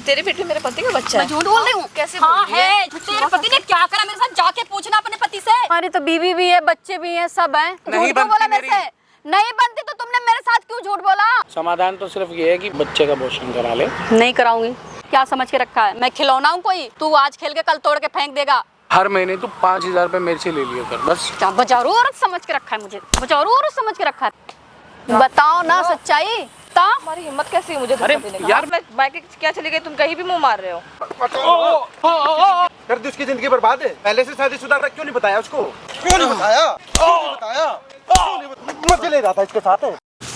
तेरे पेट में मेरे पति का बच्चा है। मैं झूठ बोल रही हूँ? कैसे हाँ बोल रही है? है। तेरे पति ने क्या करा मेरे साथ, जाके पूछना अपने पति से। हमारी तो बीवी भी है, बच्चे भी हैं, सब हैं। नहीं झूठ क्यों बोला बनती मेरे से? नहीं बनती तो तुमने मेरे साथ क्यों झूठ बोला? समाधान तो सिर्फ ये है कि बच्चे का अबॉर्शन करा ले। नहीं कराऊंगी। क्या समझ के रखा है? मैं खिलौना हूँ कोई? तू आज खेल के कल तोड़ के फेंक देगा। हर महीने तू 5,000 रुपए मेरे से ले लिया कर बस। क्या बचारू औरत समझ के रखा है मुझे? बचारू औरत समझ के रखा है। बताओ ना सच्चाई। हमारी हिम्मत कैसी है मुझे धोखा देने की? यार मैं बाइक क्या चली गई, तुम कहीं भी मुंह मार रहे हो। कर दी उसकी जिंदगी बर्बाद है। पहले से शादीशुदा था, क्यों नहीं बताया उसको? क्यों नहीं बताया? मजे ले रहा था इसके साथ।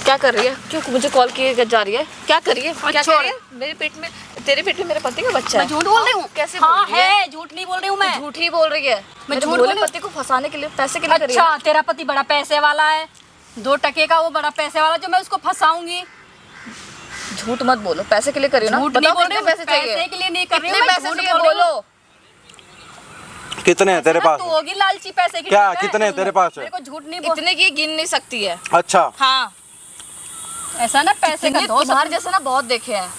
क्या कर रही है? क्यों मुझे कॉल किए जा रही है? क्या कर रही है? क्या कर रही है? मेरे पेट में, तेरे पेट में मेरे पति का बच्चा है। मैं झूठ बोल रही हूँ? कैसे हाँ बोल रही है? झूठ नहीं बोल रही हूँ मैं। झूठ ही बोल रही है। मैं मेरे झूठ भोले बोल- पति को फंसाने के लिए, पैसे के लिए कर रही है। अच्छा, तेरा पति बड़ा पैसे वाला है, 2 टके का वो बड़ा पैसे वाला, जो मैं उसको फंसाऊंगी। झूठ मत बोलो, पैसे के लिए करियो ना। झूठ नहीं बताओ बोल रही कितने हूँ, पैसे चाहिए? पैसे के लिए नहीं कर रही हूँ कितने मैं, पैसे झूठ चाहिए बोल रही हूँ। बोलो। कितने हैं तेरे पास? तू होगी लालची पैसे की। क्या? ठीक है? कितने हैं तेरे पास? मेरे को झूठ नहीं बोल। इतने की गिन नहीं सकती है। अच्छा, हाँ, ऐसा ना पैसे का इतने दोस्त तुम्हारे जैसे ना बहुत देखे हैं।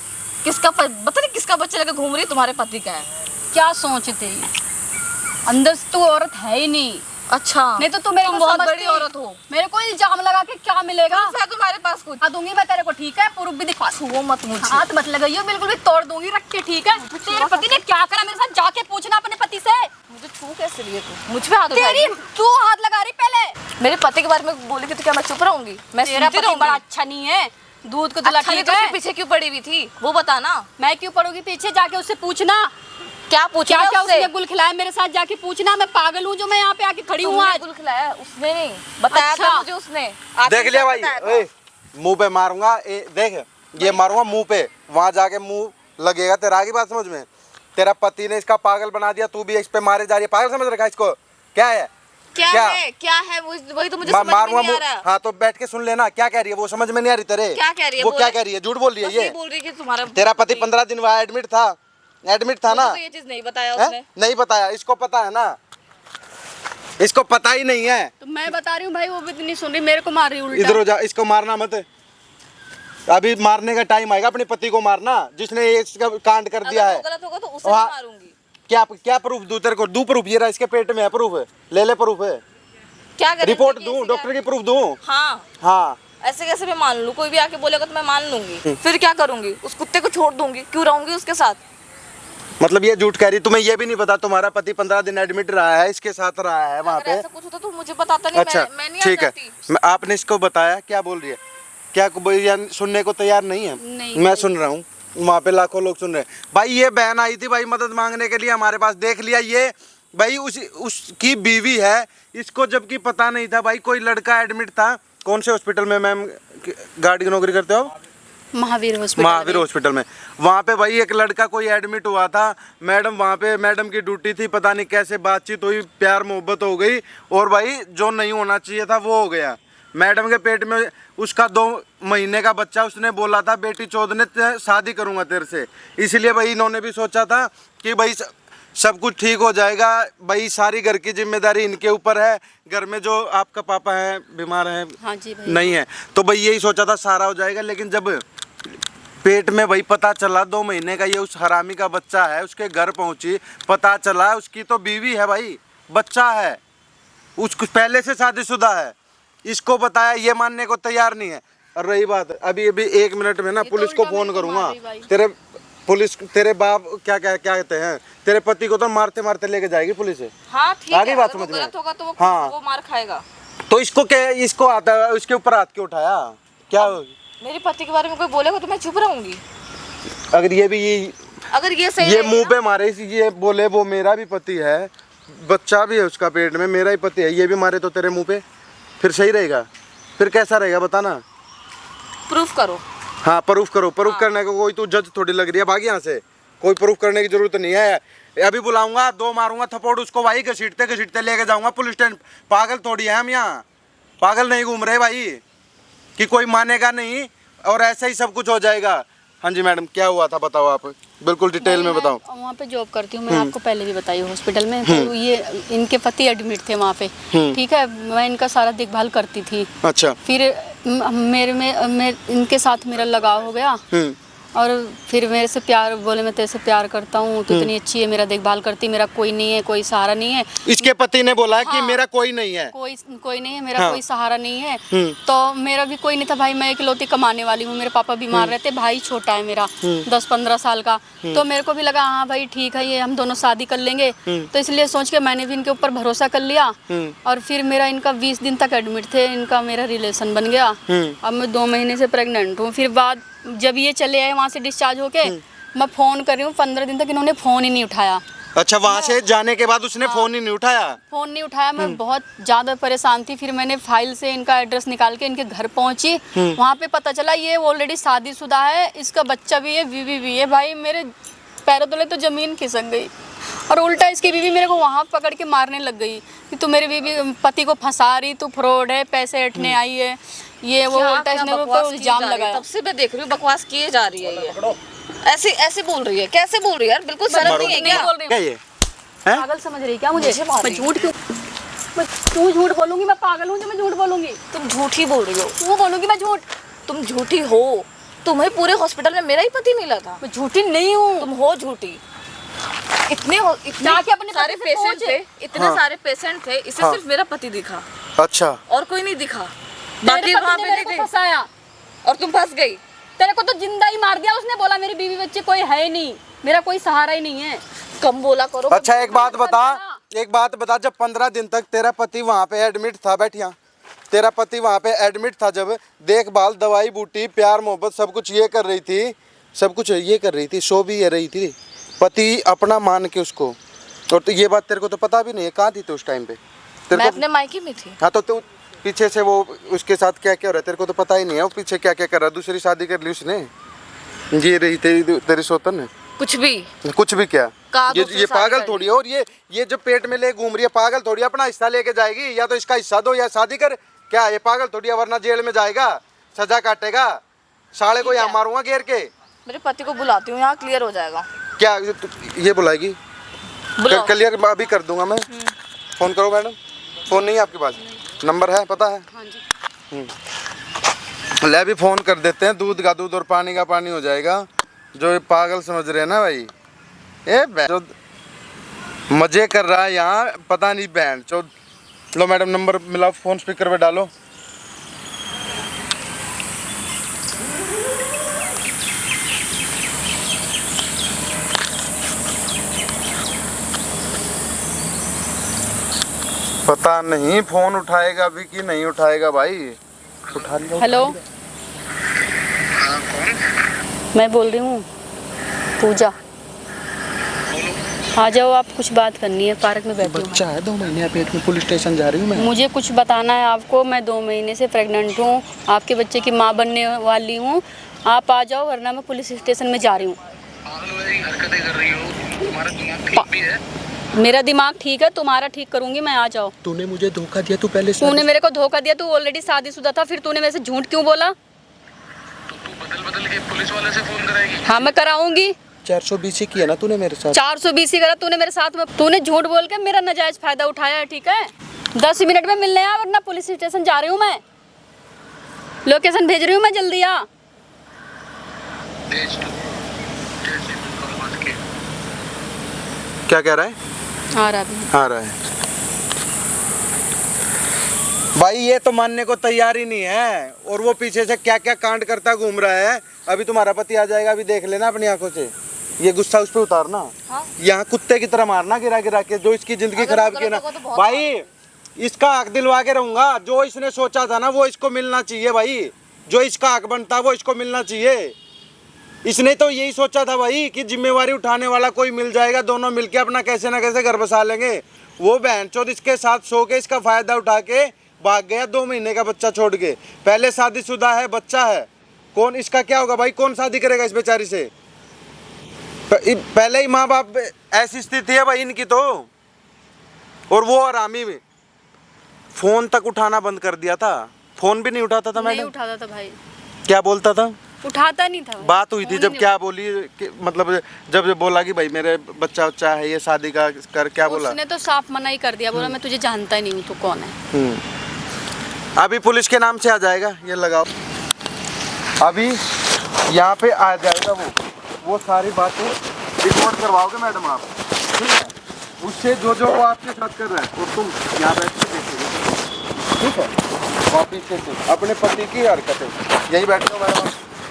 पता नहीं किसका बच्चा लेकर घूम रही है, तुम्हारे पति का है। क्या सोचते हैं? अंदर से तू औरत है ही नहीं। अच्छा, नहीं तो तू मेरे तुम को बहुत समझती। बड़ी औरत हो। मेरे को इल्जाम लगा के क्या मिलेगा? है तुम्हारे पास कुछ? हाँ दूंगी मैं तेरे को, ठीक है? प्रूफ भी दिखा। छुओ मत मुझे। हाथ मत लगाइयो, बिल्कुल भी तोड़ दूंगी रख के, ठीक है? तेरे पति ने क्या करा मेरे साथ, जाके पूछना अपने पति से। मुझे छू कैसे लिए तू? मुझ पे हाथ तेरी उठाई? तू हाथ लगा रही पहले। मेरे पति के बारे में बोलेगी तो क्या मैं चुप रहूंगी? मैं तेरा सुनती पति रहूंगी। बड़ा अच्छा नहीं है, दूध को दुला अच्छा नहीं ठीक तो उसके है। पीछे क्यों पड़ी हुई थी वो बताना। मैं क्यों पड़ूंगी पीछे? जाके उससे पूछना क्या पूछा क्या क्या उससे? उसने गुल खिलाया मेरे साथ, जाके पूछना। मैं पागल हूँ जो मैं यहाँ पे आके खड़ी हूँ तुमने आज? गुल खिलाया? उसने नहीं बताया अच्छा। था मुझे, उसने आके देख लिया भाई। बताया था। ओए, मुंह पे मारूंगा। देख, ये मारूंगा मुंह पे, वहां जाके मुंह लगेगा तेरा। आगे बात समझ में? तेरा पति ने इसका पागल बना दिया, तू भी इस पे मारे जा रही है। पागल समझ रखा है इसको? क्या है? क्या है वही तो मुझे समझ में मारूंगा नहीं आ मुंह। रहा। हाँ तो बैठ के सुन लेना, क्या कह रही है वो समझ में नहीं आ रही तेरे। क्या कह रही है? वो क्या बोले। कह रही है? झूठ बोल रही है बस ये ये। बोल रही है कि तुम्हारा तेरा पति 15 दिन वहाँ एडमिट था ना? तो ये चीज नहीं बताया हैं? उसने। नहीं बताया? इसको पता है ना? इसको पता ही नहीं है। तो मैं बता रही हूँ भाई, वो भी इतनी सुन रही, मेरे को मार रही उल्टा। इधर हो जा, इसको मारना मत। अभी मारने का टाइम आएगा, अपने पति को मारना जिसने ये इसका कांड कर दिया अगर है। वो गलत होगा तो उसे भी वहाँ- मारूंगी। क्या क्या प्रूफ दूं तेरे को? दू प्रूफ? ये रहा, इसके पेट में है प्रूफ। ले ले प्रूफ है। क्या करें? रिपोर्ट दूं? डॉक्टर की प्रूफ दूं? हाँ, हाँ। ऐसे कैसे मैं मान लूं? कोई भी आके बोलेगा तो मैं मान लूंगी। फिर क्या करूंगी? उस कुत्ते को छोड़ दूंगी? क्यों रहूंगी उसके साथ? मतलब ये झूठ कह रही? तुम्हें ये भी नहीं पता तुम्हारा पति 15 दिन एडमिट रहा है, इसके साथ रहा है वहाँ अगर पे? ऐसा कुछ होता तो मुझे बताता नहीं। अच्छा मैं नहीं ठीक आ है। जाती। आपने इसको बताया? क्या बोल रही है? क्या सुनने को तैयार नहीं है? नहीं मैं सुन रहा हूँ, वहाँ पे लाखों लोग सुन रहे हैं। भाई ये बहन आई थी भाई मदद मांगने के लिए हमारे पास, देख लिया ये भाई उसकी बीवी है। इसको जबकि पता नहीं था भाई कोई लड़का एडमिट था। कौन से हॉस्पिटल में मैम गार्ड की नौकरी करते हो? महावीर हॉस्पिटल। महावीर हॉस्पिटल में। वहाँ पे भाई एक लड़का कोई एडमिट हुआ था। मैडम वहाँ पे, मैडम की ड्यूटी थी, पता नहीं कैसे बातचीत हुई, प्यार मोहब्बत हो गई और भाई जो नहीं होना चाहिए था वो हो गया। मैडम के पेट में उसका 2 महीने का बच्चा। उसने बोला था बेटी चौध ने शादी करूँगा तेरे से। इसलिए भाई इन्होंने भी सोचा था कि भाई सब कुछ ठीक हो जाएगा। भाई सारी घर की जिम्मेदारी इनके ऊपर है। घर में जो आपका पापा है बीमार है, हाँ जी भाई। नहीं है, तो भाई यही सोचा था सारा हो जाएगा। लेकिन जब पेट में भाई पता चला 2 महीने का ये उस हरामी का बच्चा है, उसके घर पहुंची, पता चला उसकी तो बीवी है भाई, बच्चा है, उसको पहले से शादीशुदा है। इसको बताया, ये मानने को तैयार नहीं है। और रही बात, अभी 1 मिनट में ना पुलिस को फोन करूंगा। तेरे बाप क्या क्या क्या कहते हैं, तेरे पति को तो मारते मारते लेके जाएगी पुलिस। हाँ ठीक आगे है। बात अगर वो समझ में? गलत होगा तो हाँ। वो मार खाएगा। तो इसको क्या, इसको आता है, उसके ऊपर हाथ क्यों उठाया? क्या मेरे पति के बारे में कोई बोलेगा तो मैं चुप रहूंगी? अगर ये भी अगर ये सही ये रहेगा मुंह ना- पे मारे, ये बोले वो मेरा भी पति है, बच्चा भी है उसका पेट में, मेरा ही पति है, ये भी मारे तो तेरे मुंह पे, फिर सही रहेगा? फिर कैसा रहेगा बताना? प्रूफ करो। हाँ प्रूफ करो। प्रूफ करने को कोई तू जज थोड़ी लग रही है, भाग यहाँ से। कोई प्रूफ करने की जरूरत नहीं है। अभी बुलाऊंगा, 2 मारूंगा थप्पड़ उसको भाई, घसीटते घसीटते लेके जाऊंगा पुलिस स्टैंड। पागल थोड़ी है हम यहाँ, पागल नहीं घूम रहे भाई कि कोई मानेगा नहीं और ऐसा ही सब कुछ हो जाएगा। हाँ जी मैडम, क्या हुआ था बताओ आप, बिल्कुल डिटेल में बताओ। वहाँ पे जॉब करती हूँ मैं, आपको पहले भी बताई हॉस्पिटल में। तो ये इनके पति एडमिट थे वहाँ पे, ठीक है? मैं इनका सारा देखभाल करती थी। अच्छा। फिर इनके साथ मेरा लगाव हो गया। और फिर मेरे से प्यार बोले, मैं तेरे से प्यार करता हूँ, तू इतनी अच्छी है, मेरा देखभाल करती, मेरा कोई नहीं है, कोई सहारा नहीं है। इसके पति ने बोला कि हाँ। मेरा कोई नहीं है, कोई नहीं है, मेरा हाँ। कोई सहारा नहीं है। तो मेरा भी कोई नहीं था भाई, मैं इकलौती कमाने वाली हूँ, मेरे पापा बीमार रहते, भाई छोटा है मेरा 10-15 साल का। तो मेरे को भी लगा हाँ भाई ठीक है, ये हम दोनों शादी कर लेंगे। तो इसलिए सोच के मैंने भी इनके ऊपर भरोसा कर लिया। और फिर मेरा इनका 20 दिन तक एडमिट थे, इनका मेरा रिलेशन बन गया। अब मैं 2 महीने से प्रेग्नेंट हूँ। फिर बाद जब ये चले आए वहाँ से डिस्चार्ज होके, मैं फ़ोन कर रही हूँ, 15 दिन तक इन्होंने फ़ोन ही नहीं उठाया। अच्छा, वहाँ से जाने के बाद उसने फोन ही नहीं उठाया? फ़ोन नहीं उठाया, मैं बहुत ज़्यादा परेशान थी। फिर मैंने फाइल से इनका एड्रेस निकाल के इनके घर पहुँची। वहाँ पे पता चला ये ऑलरेडी शादीशुदा है, इसका बच्चा भी है, बीवी भी है। भाई मेरे पैरों तले तो ज़मीन खिसक गई। और उल्टा इसकी बीवी मेरे को वहाँ पकड़ के मारने लग गई कि तू मेरे बीवी पति को फंसा रही, तू फ्रॉड है, पैसे हटने आई है, ये वो। उल्टा इसने मेरे ऊपर इल्जाम लगाया। तब से मैं देख रही हूँ बकवास किए जा रही है ये। ऐसे बोल रही है, कैसे बोल रही है यार, बिल्कुल शर्म नहीं है क्या? बोल रही क्या हूँ, ये हैं? पागल समझ रही क्या मुझे? मुझे मार मैं रही झूठ क्यों, मैं क्यों झूठ बोलूंगी? मैं पागल हूँ जो मैं झूठ बोलूंगी? तुम झूठी बोल रही हो, क्यों बोलूंगी मैं झूठ? तुम झूठी हो। तुम्हें पूरे हॉस्पिटल में मेरा ही पति मिला था। मैं झूठी नहीं हूँ। तुम हो झूठी। इतने जाके अपने सारे पति से पेशेंट पूछ। थे, इतने हाँ। सारे पेशेंट थे, इसे हाँ। सिर्फ मेरा पति दिखा अच्छा, और कोई नहीं दिखा। तेरे बाकी पति वहाँ ने पे मेरे नहीं को थे फंसाया। और तुम फंस गई। तेरे को तो जिंदा ही मार दिया उसने। बोला मेरी बीवी बच्चे कोई है ही नहीं, मेरा कोई सहारा ही नहीं है। कम बोला करो। अच्छा एक बात बता, जब 15 दिन तक तेरा पति वहाँ पे एडमिट था, बैठिया, तेरा पति वहाँ पे एडमिट था, जब देखभाल, दवाई बूटी, प्यार मोहब्बत सब कुछ ये कर रही थी, सब कुछ ये कर रही थी, सो भी ये रही थी, पति अपना मान के उसको। और तो ये बात तेरे को तो पता भी नहीं है, कहाँ थी तो उस टाइम पे? मैं अपने मायके में थी। हाँ, तो तू पीछे से वो उसके साथ क्या क्या हो रहा है तेरे को तो पता ही नहीं है, वो पीछे क्या क्या कर रहा है। दूसरी शादी कर ली उसने, ये रही तेरी सौतन है। कुछ भी क्या कहा ये दूसरी शादी पागल कर थोड़ी है। और ये जो पेट में ले घूम रही है पागल थोड़ी है, अपना हिस्सा लेके जाएगी, या तो इसका हिस्सा दो या शादी कर। क्या ये पागल थोड़ी है? वरना जेल में जाएगा, सजा काटेगा, साले को यहाँ मारूंगा घेर के। मेरे पति को बुलाती हूँ, यहाँ क्लियर हो जाएगा। क्या ये बुलाएगी? बुलाओ। क्लियर अभी कर दूंगा मैं। फोन करो मैडम। फोन नहीं है आपके पास? नंबर है, पता है? हाँ जी। ले अभी फोन कर देते हैं, दूध का दूध और पानी का पानी हो जाएगा। जो ये पागल समझ रहे हैं ना भाई, जो मजे कर रहा है यहाँ, पता नहीं बहन चो। लो मैडम नंबर मिला, फोन स्पीकर पे डालो। पता नहीं फोन उठाएगा भी कि नहीं उठाएगा भाई। उठा लिया। हेलो, मैं बोल रही हूँ पूजा। आ जाओ, आप कुछ बात करनी है, पार्क में बैठी हूँ। बच्चा है 2 महीने पेट में, पुलिस स्टेशन जा रही हूँ मैं। मुझे कुछ बताना है आपको। मैं 2 महीने से प्रेग्नेंट हूँ, आपके बच्चे की माँ बनने वाली हूँ। आप आ जाओ वरना मैं पुलिस स्टेशन में जा रही हूँ। हरकतें कर रही हो, तुम्हारा दिमाग ठीक भी है? मेरा दिमाग ठीक है, तुम्हारा ठीक करूंगी मैं। आ जाओ। तूने मुझे धोखा दिया, तू पहले तूने मेरे को धोखा दिया, तू ऑलरेडी शादीशुदा था, फिर तूने मेरे से झूठ क्यों बोला? तू बदल के पुलिस वाले से फोन कराएगी? हाँ मैं कराऊंगी। 420 किया ना तूने मेरे साथ। 420 ही करा तूने मेरे साथ में। तूने झूठ बोल के मेरा नाजायज फायदा उठाया है, ठीक है? 10 मिनट में मिलने आ, वरना पुलिस स्टेशन जा रही हूँ मैं। लोकेशन भेज रही हूँ मैं, जल्दी आ। क्या कह रहा है? आ रहा है। भाई ये तो मानने को तैयार ही नहीं है, और वो पीछे से क्या क्या कांड करता घूम रहा है। अभी तुम्हारा पति आ जाएगा, अभी देख लेना अपनी आंखों से। ये गुस्सा उस पर उतारना। हाँ? यहाँ कुत्ते की तरह मारना गिरा गिरा के, जो इसकी जिंदगी खराब की ना। तो भाई इसका हक दिलवा के रहूंगा। जो इसने सोचा था ना वो इसको मिलना चाहिए भाई। जो इसका हक बनता वो इसको मिलना चाहिए। इसने तो यही सोचा था भाई कि जिम्मेवारी उठाने वाला कोई मिल जाएगा, दोनों मिलके अपना कैसे ना कैसे घर बसा लेंगे। वो बहनचोद इसके साथ सो के इसका फायदा उठा के भाग गया, 2 महीने का बच्चा छोड़ के। पहले शादीशुदा है, बच्चा है, कौन इसका क्या होगा भाई? कौन शादी करेगा इस बेचारी से? पहले ही माँ बाप ऐसी स्थिति है भाई इनकी तो। और वो हरामी में फोन तक उठाना बंद कर दिया था। फोन भी नहीं उठाता था नहीं मैडम। उठाता था भाई, क्या बोलता था? उठाता नहीं था। बात हुई थी फोन जब ही क्या बोली मतलब जब बोला कि भाई मेरे बच्चा है, ये शादी का कर, क्या बोला? उसने तो साफ मना ही कर दिया, बोला मैं तुझे जानता ही नहीं हूँ, तू कौन है। अभी पुलिस के नाम से आ जाएगा, ये लगाओ। अभी यहाँ पे आ जाएगा वो सारी बातें रिकॉर्ड करवाओगे मैडम आप, ठीक है? उससे जो वो आपके साथ कर रहा है और तुम यहाँ बैठ के देखोगे, ठीक है? वापिस से अपने पति की हरकतें यहीं बैठो मैडम,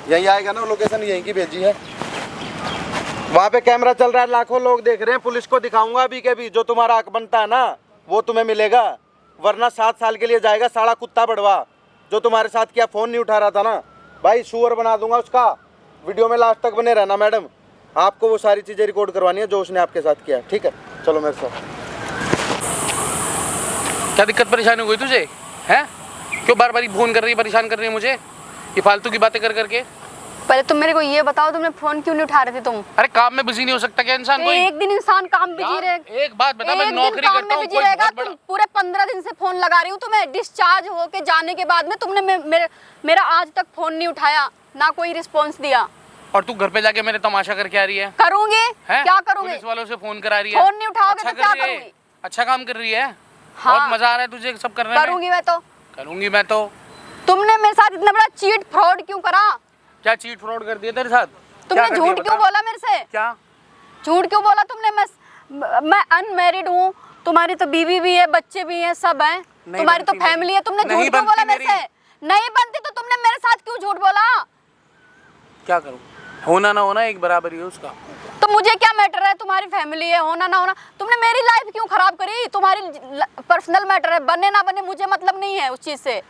यहीं आएगा ना, लोकेशन यहीं की भेजी है। वहाँ पे कैमरा चल रहा है, लाखों लोग देख रहे हैं, पुलिस को दिखाऊंगा अभी के भी, जो तुम्हारा हक बनता है ना वो तुम्हें मिलेगा, वरना 7 साल के लिए जाएगा साला कुत्ता बड़वा। जो तुम्हारे साथ किया, फोन नहीं उठा रहा था ना भाई, सुअर बना दूंगा उसका। वीडियो में लास्ट तक बने रहना मैडम, आपको वो सारी चीजें रिकॉर्ड करवानी है जो उसने आपके साथ किया, ठीक है? चलो मेरे साथ। क्या दिक्कत परेशानी हुई तुझे हैं? क्यों बार बार फोन कर रही है, परेशान कर रही है मुझे ये फालतू की बातें कर करके? पहले तुम मेरे को ये बताओ, तुमने फोन क्यों नहीं उठा रहे थे तुम? अरे काम में बिजी नहीं हो सकता क्या इंसान कोई? एक दिन इंसान काम बिजी रहे। एक बात बता, मैं नौकरी करता हूँ, कोई बहुत बड़ा पूरे 15 दिन से फोन लगा रही हूँ तुम्हें, डिस्चार्ज होके जाने के बाद में तुमने मेरा आज तक फोन नहीं उठाया, ना कोई रिस्पॉन्स दिया। और तू घर पे जाके मेरे तमाशा करके आ रही है? करूंगी, क्या करूंगी? पुलिस वालों से फोन करा रही है, फोन नहीं उठाओगे तो क्या करूंगी? अच्छा काम कर रही है, हाँ। बहुत मजा आ रहा है तुझे सब करने में। करूंगी मैं तो। करूंगी मैं तो। तुमने मेरे साथ इतना बड़ा चीट फ्रॉड क्यों करा? क्या चीट फ्रॉड कर दिया तेरे साथ? तुमने झूठ क्यों बोला मेरे से? क्या झूठ क्यों बोला तुमने? मैं अनमैरिड हूँ, तुम्हारी तो बीवी भी है, बच्चे भी हैं, सब हैं, तुम्हारी तो फैमिली है। तुमने झूठ क्यों बोला मेरे से? नहीं बनती तो तुमने मेरे साथ क्यों झूठ बोला? क्या करूं? होना ना होना एक बराबर ही है उसका। तो मुझे क्या मैटर है, तुम्हारी फैमिली है, होना ना होना। तुमने मेरी लाइफ क्यों खराब करी? तुम्हारी पर्सनल मैटर है, बने ना बने मुझे मतलब नहीं है उस चीज से।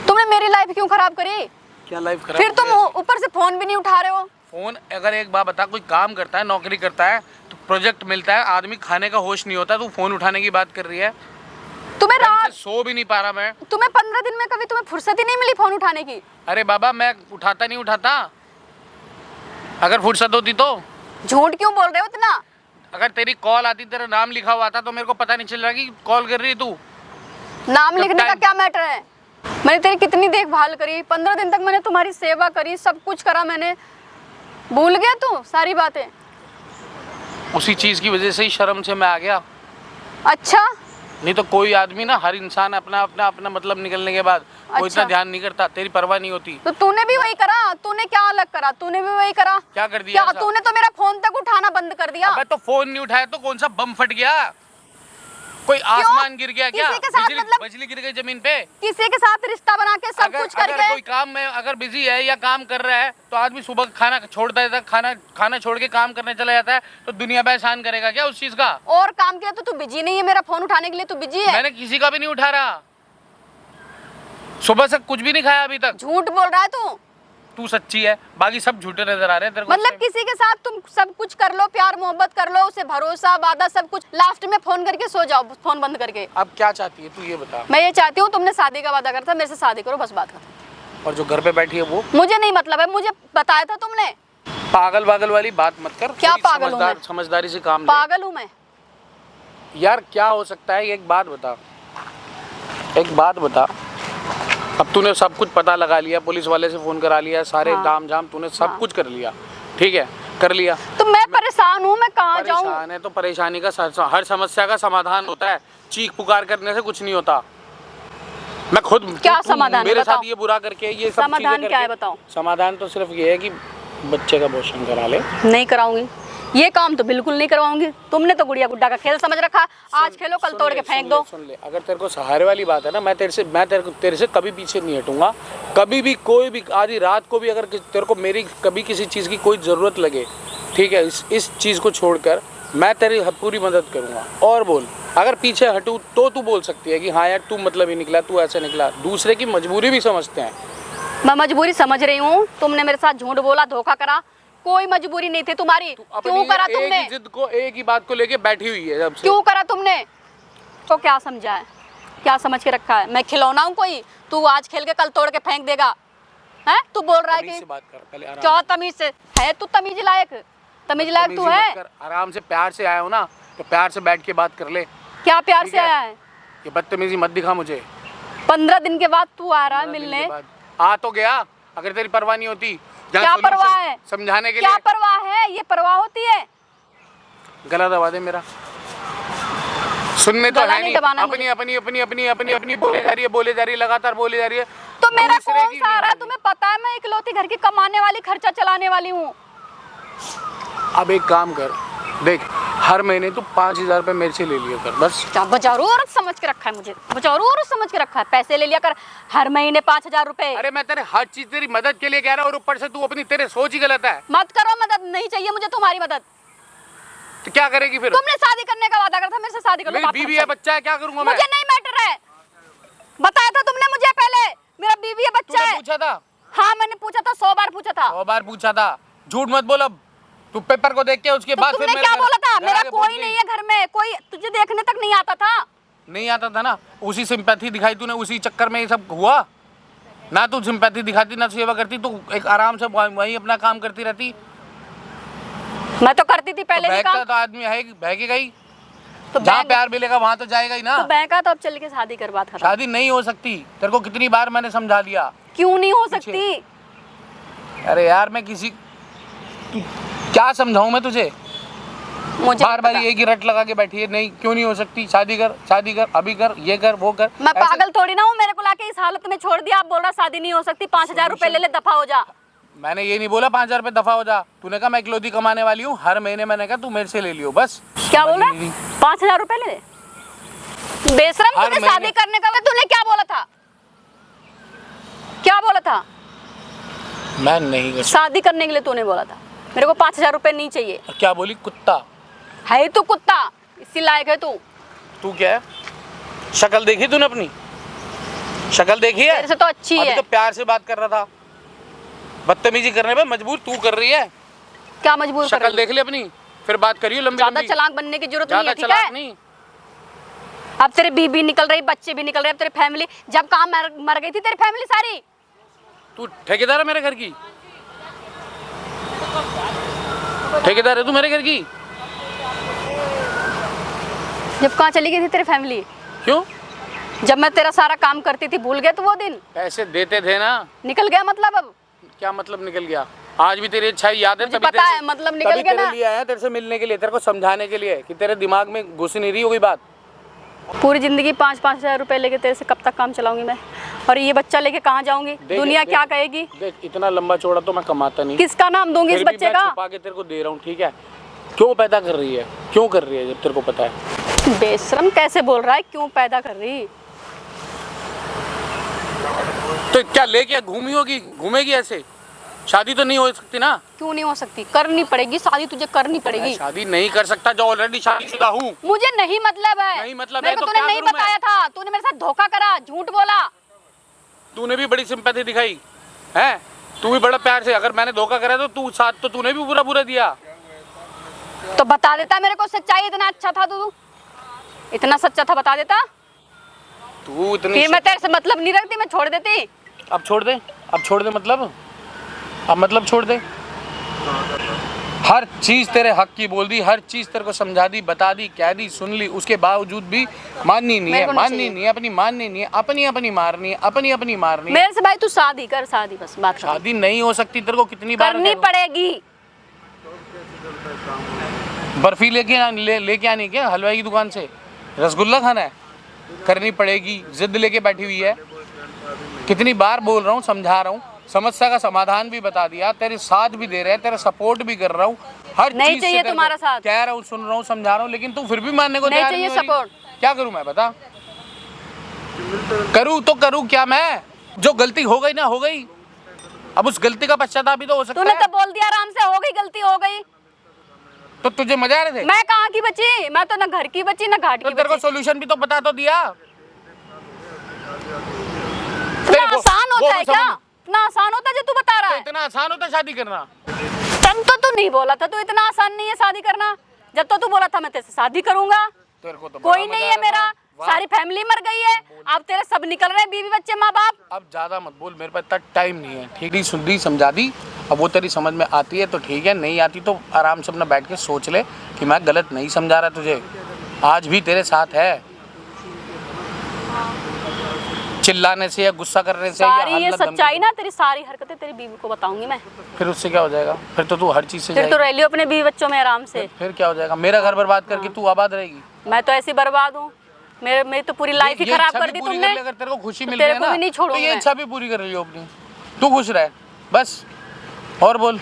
तुमने मेरी लाइफ क्यों खराब करी? क्या लाइफ खराब? फिर तुम ऊपर से फोन भी नहीं उठा रहे हो। फोन अगर एक बार बता, कोई काम करता है, नौकरी करता है तो प्रोजेक्ट मिलता है, आदमी खाने का होश नहीं होता, तू फोन उठाने की बात कर रही है। तुम्हें रात सो भी नहीं पा रहा मैं। तुम्हें 15 दिन में कभी तुम्हें फुर्सत ही नहीं मिली फोन उठाने की? अरे बाबा मैं उठाता नहीं उठाता, अगर फुर्सत होती तो। झूठ क्यों बोल रहे हो इतना? अगर तेरी कॉल आती, तेरा नाम लिखा हुआ था तो मेरे को पता नहीं चल रहा कि कॉल कर रही है तू। नाम लिखने का क्या मैटर है? मैंने तेरी कितनी देखभाल करी, 15 दिन तक मैंने तुम्हारी सेवा करी, सब कुछ करा मैंने। भूल गया तू सारी बातें? उसी चीज की वजह से ही शर्म से मैं आ गया। अच्छा, नहीं तो कोई आदमी ना, हर इंसान अपना अपना अपना मतलब निकलने के बाद कोई इतना ध्यान नहीं करता, तेरी परवाह नहीं होती। तो तूने भी वही करा? तूने क्या अलग करा? तूने भी वही करा? क्या कर दिया? क्या तूने तो मेरा फोन तक उठाना बंद कर दिया। अबे तो फोन नहीं उठाया तो कौन सा बम फट गया? कोई आसमान गिर गया क्या? किसी के साथ मतलब बिजली गिर गई जमीन पे? किसी के साथ रिश्ता बना के सब कुछ करके? अगर कोई काम में अगर बिजी है या काम कर रहा है तो आदमी सुबह खाना छोड़ देता है, खाना छोड़ के काम करने चला जाता है, तो दुनिया पे एहसान करेगा क्या उस चीज का? और काम किया तो तू बिजी नहीं है, मेरा फोन उठाने के लिए तू बिजी है। मैंने किसी का भी नहीं उठा रहा, सुबह से कुछ भी नहीं खाया अभी तक। झूठ बोल रहा है तू सच्ची है, बाकी सब झूठे नजर आ रहे हैं तेरे को। मतलब किसी के साथ तुम सब कुछ कर लो, प्यार मोहब्बत कर लो, उसे भरोसा वादा सब कुछ, लास्ट में फोन करके सो जाओ, फोन बंद करके। अब क्या चाहती है तू ये बता? मैं ये चाहती हूँ तुमने शादी का वादा करता, मेरे से शादी करो, बस बात खत्म। और जो घर पे बैठी है वो? मुझे नहीं मतलब है, मुझे बताया था तुमने। पागल वागल वाली बात मत कर। क्या पागल हूँ मैं? समझदारी से काम ले। पागल हूँ मैं? यार क्या हो सकता है, एक बात बता। अब तूने सब कुछ पता लगा लिया, पुलिस वाले से फोन करा लिया, सारे ताम झाम तूने सब कुछ कर लिया, ठीक है, कर लिया। तो मैं परेशान हूँ, मैं कहाँ जाऊँ? परेशान है तो परेशानी का हर समस्या का समाधान होता है, चीख पुकार करने से कुछ नहीं होता। मैं खुद क्या समाधान मेरे बताओ? साथ ये बुरा करके ये सब समाधान क्या है बताओ? समाधान तो सिर्फ ये है कि बच्चे का अबॉर्शन करा ले। नहीं कराऊंगी, ये काम तो बिल्कुल नहीं करवाऊंगी। तुमने तो गुड़िया गुड्डा का खेल समझ रखा, आज खेलो कल तोड़ के फेंक दो। सुन ले, अगर तेरे को सहारे वाली बात है ना, मैं तेरे से कभी पीछे नहीं हटूंगा, कभी भी, कोई भी, आधी रात को भी अगर तेरे को मेरी कभी किसी चीज़ की कोई ज़रूरत लगे, ठीक है, इस चीज़ को छोड़कर मैं तेरी पूरी मदद करूंगा। और बोल, अगर पीछे हटूँ तो तू बोल सकती है कि हाँ यार तू मतलब ही निकला, तू ऐसे निकला। दूसरे की मजबूरी भी समझते हैं। मैं मजबूरी समझ रही हूँ, तुमने मेरे साथ झूठ बोला, धोखा करा, कोई मजबूरी नहीं थी तुम्हारी। क्यों करा तुमने? जिद को, एक ही बात को लेके बैठी हुई है जब से। क्यों करा तुमने? तो क्या समझा है, क्या समझ के रखा है? मैं खिलौना हूँ कोई? तू आज खेल के कल तोड़ के फेंक देगा? हैं? तू बोल रहा है कि बात कर, पहले आराम क्या तमीज से है तू? तमीज लायक तू है? आराम से, प्यार से आया हो ना तो प्यार से बैठ के बात कर ले। क्या प्यार से आया है? ये बदतमीजी मत दिखा मुझे। 15 दिन के बाद तू आ रहा है मिलने? आ तो गया, अगर तेरी परवाह नहीं होती। क्या परवाह है? समझाने के क्या लिए परवाह है? ये परवाह होती है? गला दबा दे मेरा। सुनने तो गला है नहीं नहीं, दबाना अपनी बोले जा रही है, लगातार बोले जा रही है। तो तो मेरा दूसरे कौन की सा आ रहा है? नहीं। तुम्हें पता है मैं इकलौती घर की कमाने वाली, खर्चा चलाने वाली हूँ। अब एक काम कर, देख हर महीने तू 5,000 रुपये मेरे से ले लिया कर बस। क्या बचारू औरत समझ के रखा है मुझे, बचारू औरत समझ के रखा है, पैसे ले लिया कर हर महीने 5,000 रुपए। अरे मैं तेरे हर चीज तेरी मदद के लिए कह रहा हूँ और ऊपर से तू अपनी तेरे सोच ही गलत है। मत करो मदद, नहीं चाहिए मुझे तुम्हारी मदद। तो क्या करेगी फिर? तुमने शादी करने का वादा करा था, मेरे से शादी कर लो। मेरी बात बीवी खत्म। है, बच्चा है, क्या करूंगा मैं? मुझे नहीं मैटर है, बताया था तुमने मुझे पहले, मेरा बीवी है, बच्चा तूने है। पूछा था? हाँ मैंने पूछा था, 100 बार पूछा था। 100 बार पूछा था, झूठ मत बोल। अब तू पेपर को देख के उसके तो बाद तुमने फिर मेरे क्या घर- बोला था? घर मेरा आके पहुंच कोई गई। नहीं है घर में, कोई तुझे देखने तक नहीं आता था। नहीं आता था ना, उसी सिंपैथी दिखाई तूने, उसी चक्कर में ये सब हुआ ना। तू सिंपैथी दिखाती ना सेवा करती, तू एक आराम से वहीं अपना काम करती रहती। मैं तो करती थी पहले भी बहकता काम। तो आदमी है, बहकेगा ही। तो जहाँ बैंक प्यार मिलेगा वहां तो जाएगा ही ना। तो बैंक का, तो अब चल के शादी कर, बात खत्म। शादी नहीं हो सकती, तेरे को कितनी बार मैंने समझा दिया। क्यों नहीं हो सकती? अरे यार मैं किसी क्या समझाऊं मैं तुझे? मुझे बार बार एक ही रट लगा के बैठी है, नहीं क्यों नहीं हो सकती, शादी कर, शादी कर, अभी कर, ये कर, वो कर। मैं ऐसे- पागल थोड़ी ना हूँ, मेरे को लाके इस हालत में छोड़ दिया। आप बोल रहा शादी नहीं हो सकती, 5,000 रुपए ले ले, दफा हो जा। मैंने ये नहीं बोला 5,000 रुपये दफा हो जा। तूने कहा मैं इकलौती कमाने वाली हूँ, हर महीने मैंने कहा तू मेरे से ले लियो बस। क्या बोल रहा? समझ नहीं। 5,000 रुपए ले ले? बेशरम, हर तुझे महीने- शादी करने का तूने क्या बोला था? क्या बोला था? मैं नहीं कर शादी करने के लिए तूने बोला था, मेरे को 5,000 रुपए नहीं चाहिए। क्या बोली? कुत्ता है तू कुत्ता, इसी लायक है तू। तू क्या है? शक्ल देखी तूने अपनी? शक्ल देखी है? तेरे से तो अच्छी अभी है। तो प्यार से बात कर रहा था, बदतमीजी करने पे मजबूर तू कर रही है। क्या मजबूर कर शक्ल रही है? देख ले अपनी, फिर बात करियो लंबी ज्यादा लंबी। चालाक बनने की जरूरत नहीं ज्यादा है, ठीक चालाक है? नहीं। अब तेरी बीबी निकल रही, बच्चे भी निकल रहे, अब तेरी फैमिली, जब काम मर गई थी तेरी फैमिली सारी। तू ठेकेदार है मेरे घर की? ठेकेदार है तू मेरे घर की? जब कहाँ चली गई थी तेरी फैमिली? क्यों? जब मैं तेरा सारा काम करती थी, भूल गए तू वो दिन? पैसे देते थे ना। निकल गया मतलब? अब क्या मतलब निकल गया? आज भी तेरी अच्छाई याद है, मुझे तभी पता तेरे- है, मतलब निकल तभी गया तेरे ना। लिए आया, तेरे से मिलने के लिए, तेरे को समझाने के लिए कि तेरे दिमाग में घुस नहीं रही होगी बात। पूरी जिंदगी 5-5 हजार रुपए लेके तेरे से कब तक काम चलाऊंगी मैं? और ये बच्चा लेके कहाँ जाऊंगी? दुनिया क्या कहेगी? देख इतना लंबा चौड़ा तो मैं कमाता नहीं। किसका नाम दूंगी इस फिर भी बच्चे मैं का? छुपा के तेरे को दे रहा हूँ, ठीक है? क्यों पैदा कर रही है? क्यों कर रही है जब तेरे को पता है? बेशरम कैसे बोल रहा है, क्यों पैदा कर रही? तो क्या लेके घूमी होगी, घूमेगी ऐसे? शादी तो नहीं हो सकती ना? क्यों नहीं हो सकती? करनी पड़ेगी शादी, तुझे करनी पड़ेगी। मैं शादी नहीं कर सकता जो ऑलरेडी शादीशुदा हूँ। मुझे नहीं मतलब है। नहीं मतलब मेरे है को तो तूने क्या नहीं करूं मैं? बताया था, तूने मेरे साथ धोखा करा, झूठ बोला। तूने भी बड़ी सिंपैथी दिखाई है, तू भी बड़ा प्यार से, अगर मैंने धोखा करा तो तू साथ तो तूने भी बुरा बुरा दिया। तो बता देता मेरे को सच्चाई, इतना अच्छा था तू, इतना सच्चा था, बता देता। तू इतनी फिर मैं तेरे से मतलब नहीं रखती, मैं छोड़ देती। अब छोड़ दे, अब छोड़ दे मतलब, अब मतलब छोड़ दे। हर चीज तेरे हक की बोल दी, हर चीज तेरे को समझा दी, बता दी, कह दी, सुन ली, उसके बावजूद भी माननी नहीं मेरे है, को नहीं माननी चाहिए। नहीं है, अपनी माननी नहीं है, अपनी अपनी मारनी है, अपनी अपनी मारनी है। मेरे से भाई तू शादी कर, शादी बस, बात खत्म। शादी नहीं हो सकती, तेरे को कितनी बार करनी पड़ेगी। बर्फी लेके आनी क्या हलवाई की दुकान से? रसगुल्ला खाना है? करनी पड़ेगी, जिद लेके बैठी हुई है। कितनी बार बोल रहा हूँ, समझा रहा हूँ, समस्या का समाधान भी बता दिया, तेरे साथ भी दे रहे हैं, तेरा सपोर्ट भी कर रहा हूँ, हर नहीं चीज से चाहिए तेरे को तुम्हारा साथ। कह रहा हूँ, सुन रहा हूँ, समझा रहा हूँ, लेकिन तू फिर भी मानने को नहीं तैयार चाहिए हो रही। support। क्या करूँ मैं बता? करूँ तो करूँ क्या मैं? जो गलती हो गई ना हो गई, अब उस गलती का पश्चाताप भी तो हो सकता तूने है। तो बोल दिया आराम से, हो गई गलती हो गई। तो तुझे मजा आ रहे थे? मैं कहाँ की बची? मैं तो ना घर की बची ना घाट तो की तेरे को बची। सोल्यूशन भी तो बता तो दिया। इतना आसान वो होता है भी क्या? समझ- इतना आसान होता है जो तू बता रहा है? इतना आसान होता है शादी करना? तब तो तू नहीं बोला था, तू इतना आसान नहीं है शादी करना। जब तो तू बोला था मैं तेरे से शादी करूंगा, तेरे को तो बड़ा कोई मजा नहीं आ है रहा मेरा, था। वाह। सारी फैमिली मर गई है, अब तेरे सब निकल रहे हैं, बीवी बच्चे माँ बाप। अब ज्यादा मत बोल, मेरे पास इतना टाइम नहीं है। ठीक है, सुन दी, समझा दी, अब वो तेरी समझ में आती है तो ठीक है, नहीं आती तो आराम से अपना बैठ के सोच ले कि मैं गलत नहीं समझा रहा तुझे, आज भी तेरे साथ है। चिल्लाने से या गुस्सा करने से या सारी ये हल्ला धमकी सच्चाई ना, तेरी सारी हरकतें तेरी बीवी को बताऊंगी मैं। फिर उससे क्या हो जाएगा? फिर तो तू हर चीज से फिर तो जाएगी। रह लियो अपने बीवी बच्चों में आराम से। फिर क्या हो जाएगा? मेरा घर बर्बाद करके तू आबाद रहेगी। मैं तो ऐसी बर्बाद हूँ, मेरी तो पूरी लाइफ ही ये खराब इच्छा कर भी दी पूरी तुमने। कर ले, अगर तेरे को खुशी मिल तेरे रही है को ना भी नहीं तो छोड़ूंगी ये मैं। इच्छा भी पूरी कर रही हो अपनी। तू खुश रहे बस, और बोल।